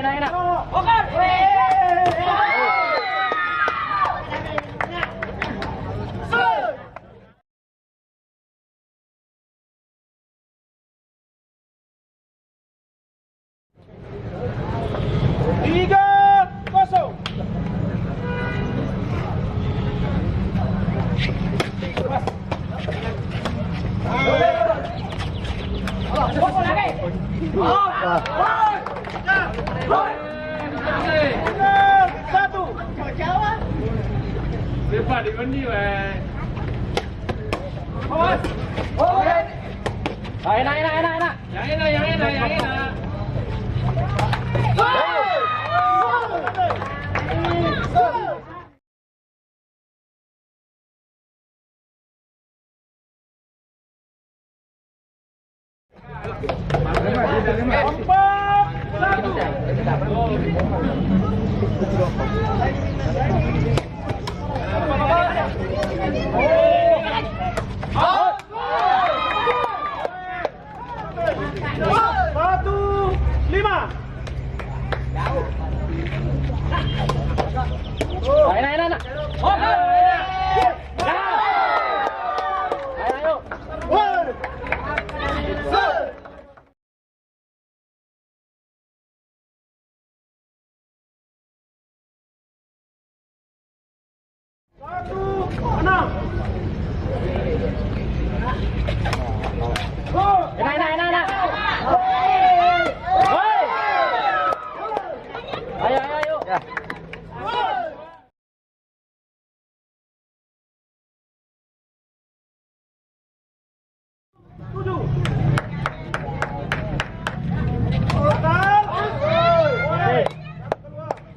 Enak. Oke. 3-0. Di mandi weh. Enak. Yang enak. Enak. Enak. Ayo. Ya.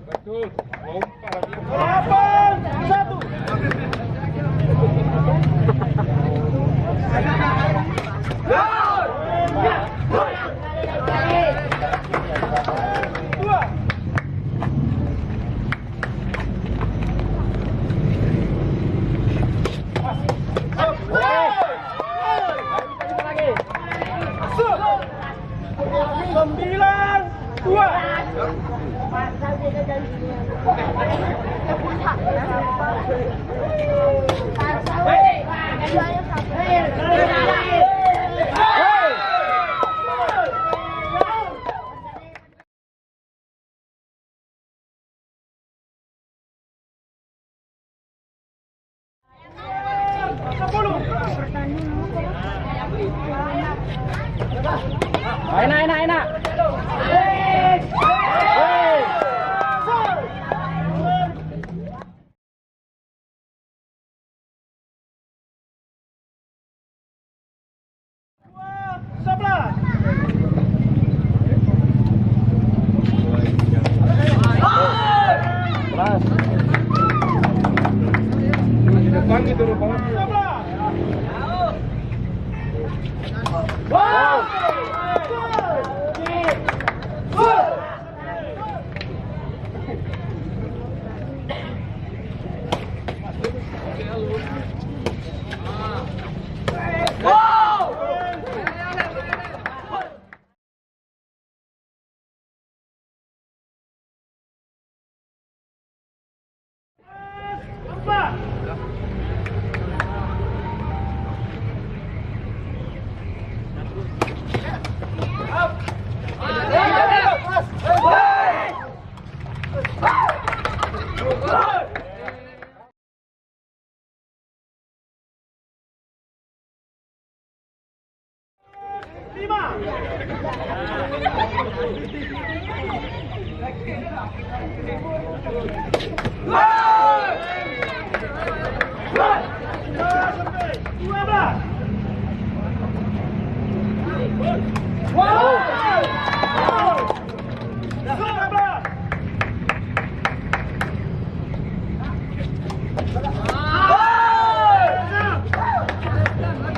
Betul. Enak. Depan gitu rupanya.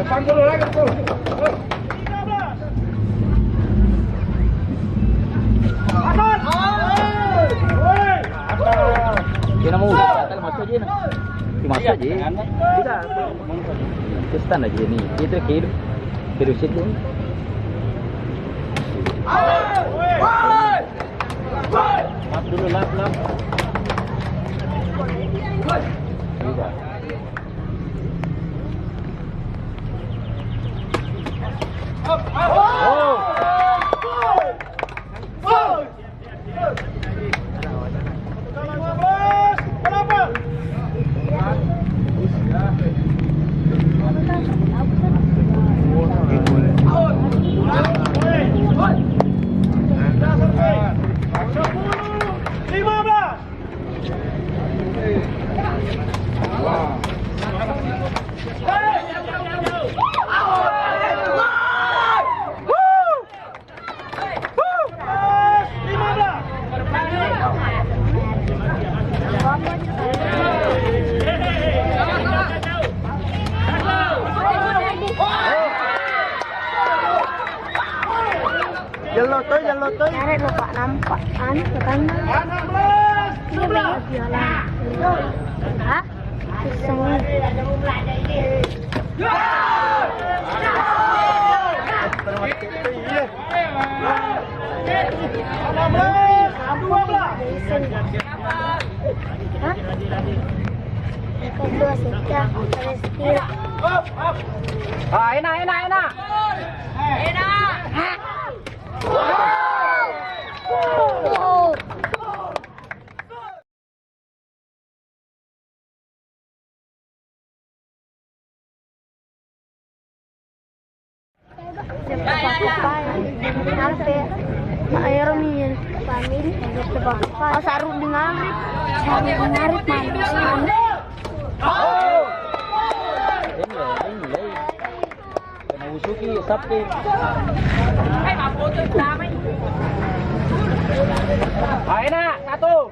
Depan dulu lagi tuh. Dia mau batal masuk aja nah. Masuk aja. Tidak. Kestan aja nih. Itu kiri. Pirusit dulu. Lap dulu, lap. Jalan tuh. Cari lupa nampak kan? Bukan? Ini banyak jualan. Hah? Pisang. Hah? Kedua sejak respira. Ah, enak. Oh. Sarung dengan Kena usuki, sapi. Enak, 1, 2.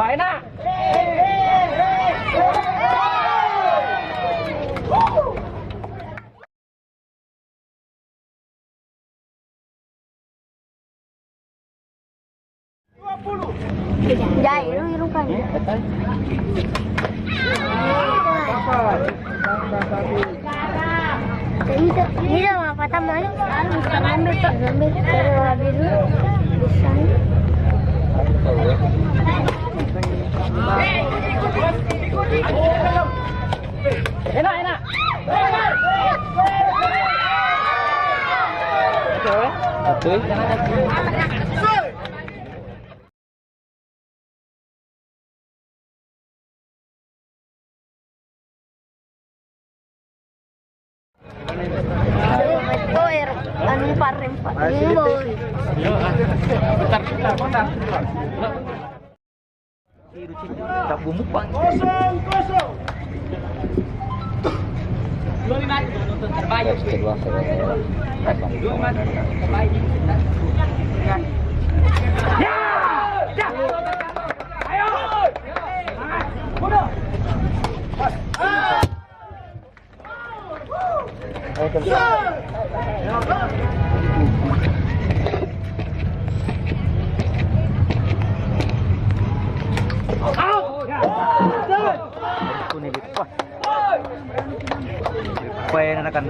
Enak. Ya, irung kan. Ini dah apa tamanya? Ambil dari dulu. Bisa. Enak. Satu. Tak bumupang. Kosong. Terbayar. Supaya akan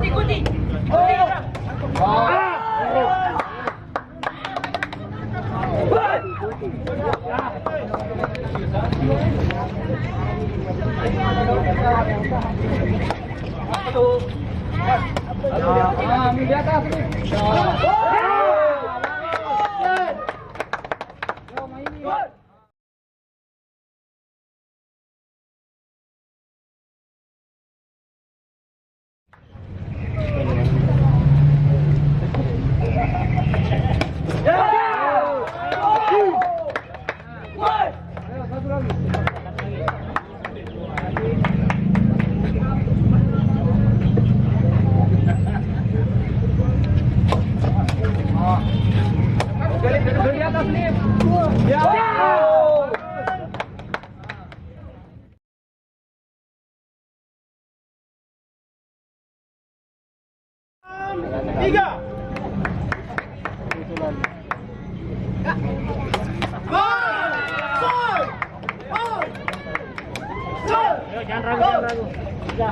ikuti. Di atas nih. 3. Jangan ragu, jangan ragu. Tiga.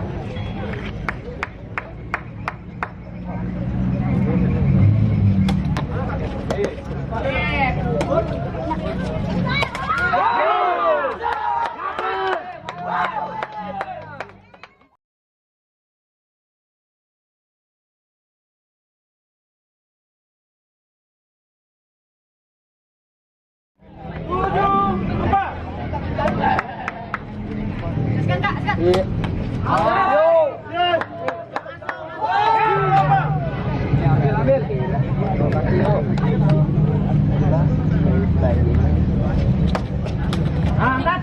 Angkat.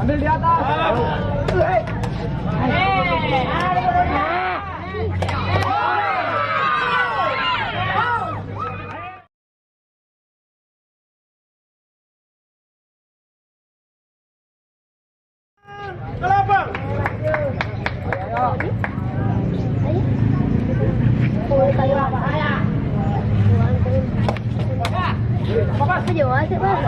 Ambil di atas. Kelapa. Apa jual sih, Mas?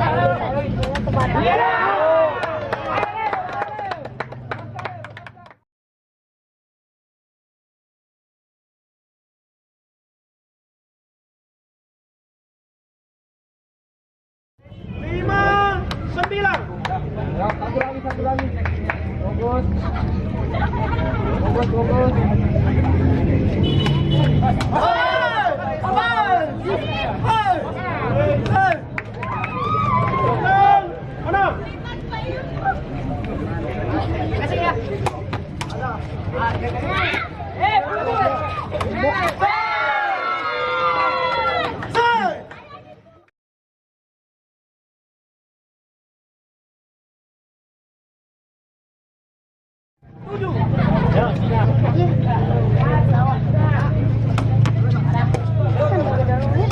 Lima, 9. Satu lagi. Fokus.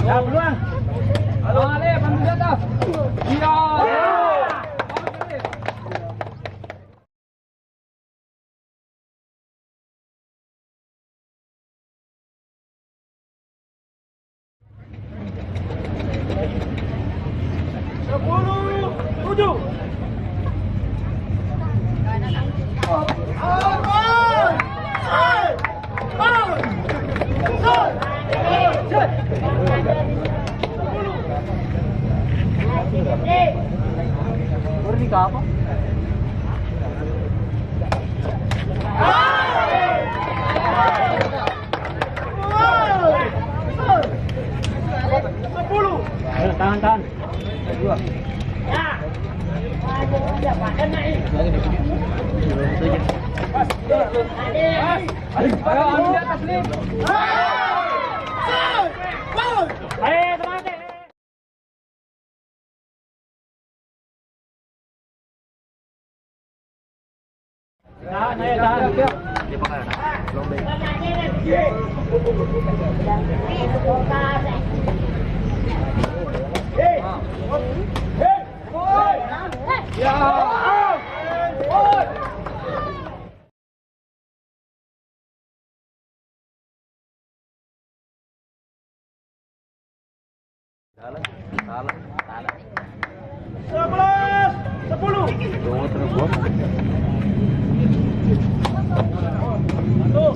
Ya, peluang. Halo, Ale, bantu di atas. Iya. Apa? Tahan, tahan. Dua. Ayo, ambil di atas, Lim. Ayo, teman-teman. Tahan, ayo, tahan. Di bawah. Lombe. Salah, salah, salah. 11, 10. Tunggu terus gua. Tuh.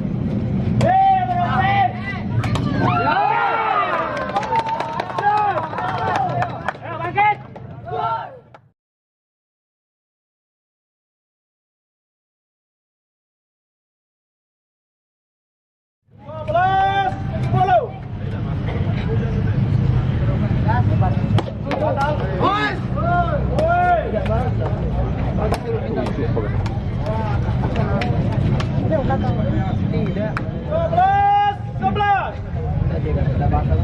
Tidak. 11. Ada bakal.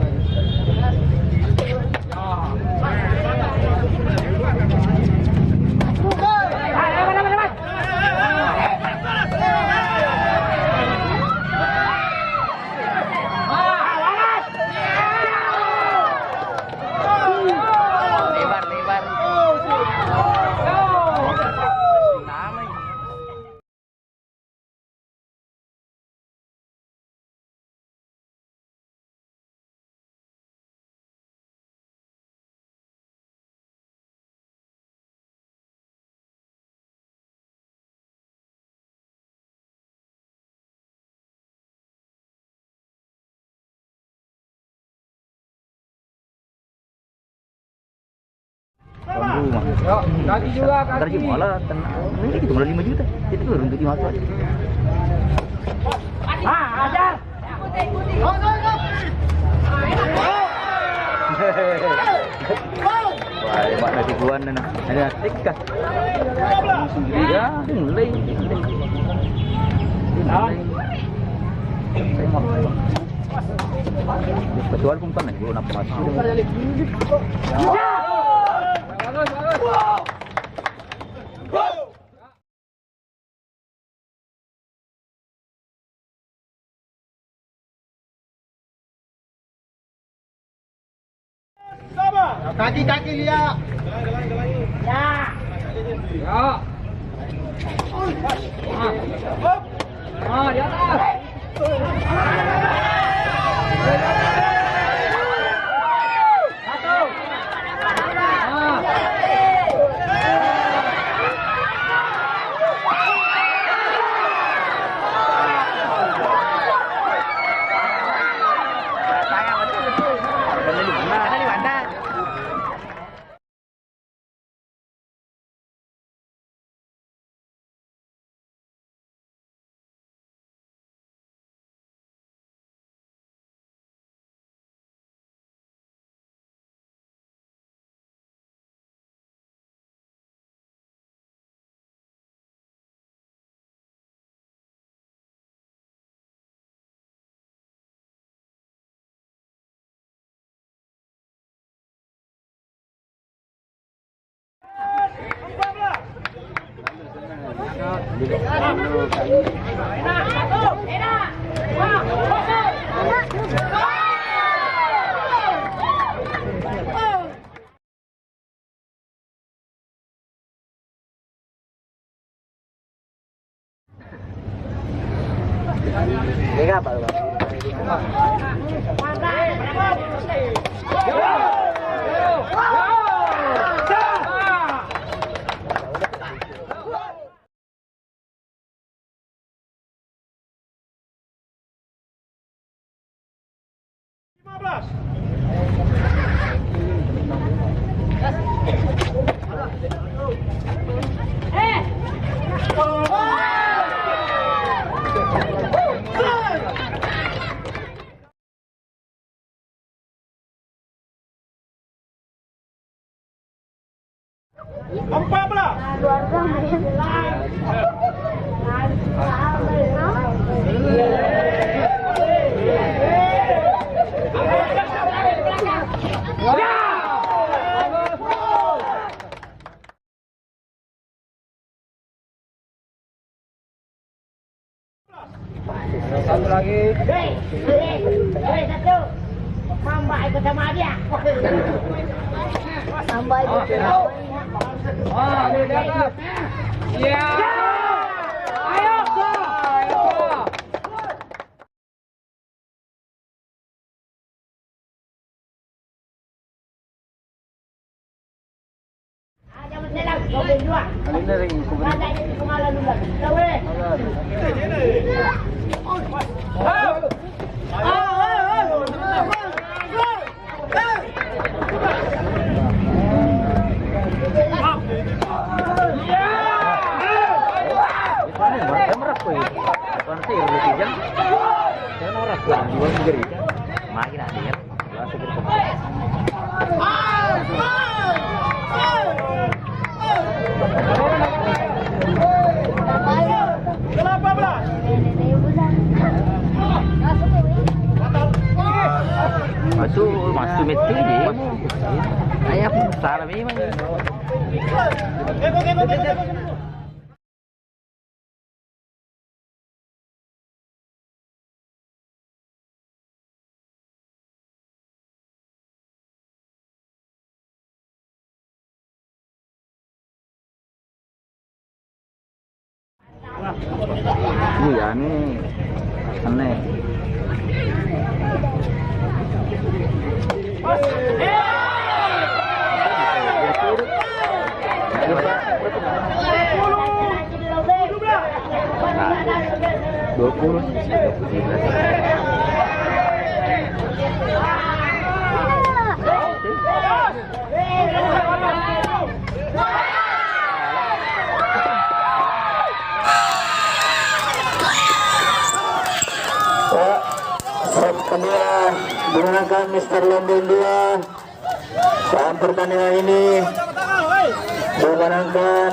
mah. Yuk, kaki juga, Ntar kaki. malah tenang. Ini kita mulai 5 juta. Itu turun untuk dimasuk aja. Ajar. Wah, hebat nasi buan nah. Ada tikas. Ya, mulai. Saya mau. Kecuali pun kan belum apa masuk. Bagus, bagus. Sama. Kaki lihat. Ya. Di atas. Satu. Ini apa, Bang? Satu lagi. Satu. Mamba ikut sama dia. Mamba ikut. Di atas. Ya. Ayo. Jangan jalan, mobil dua. Ini ring kubur. Ada ini pengalan dulu. Tahu? Makin ada ya. Masuk metu je. Ayah pun salah memang. Iya nih aneh. Dua puluh. kedua dimenangkan Mr. London 2. Saat pertandingan ini dimenangkan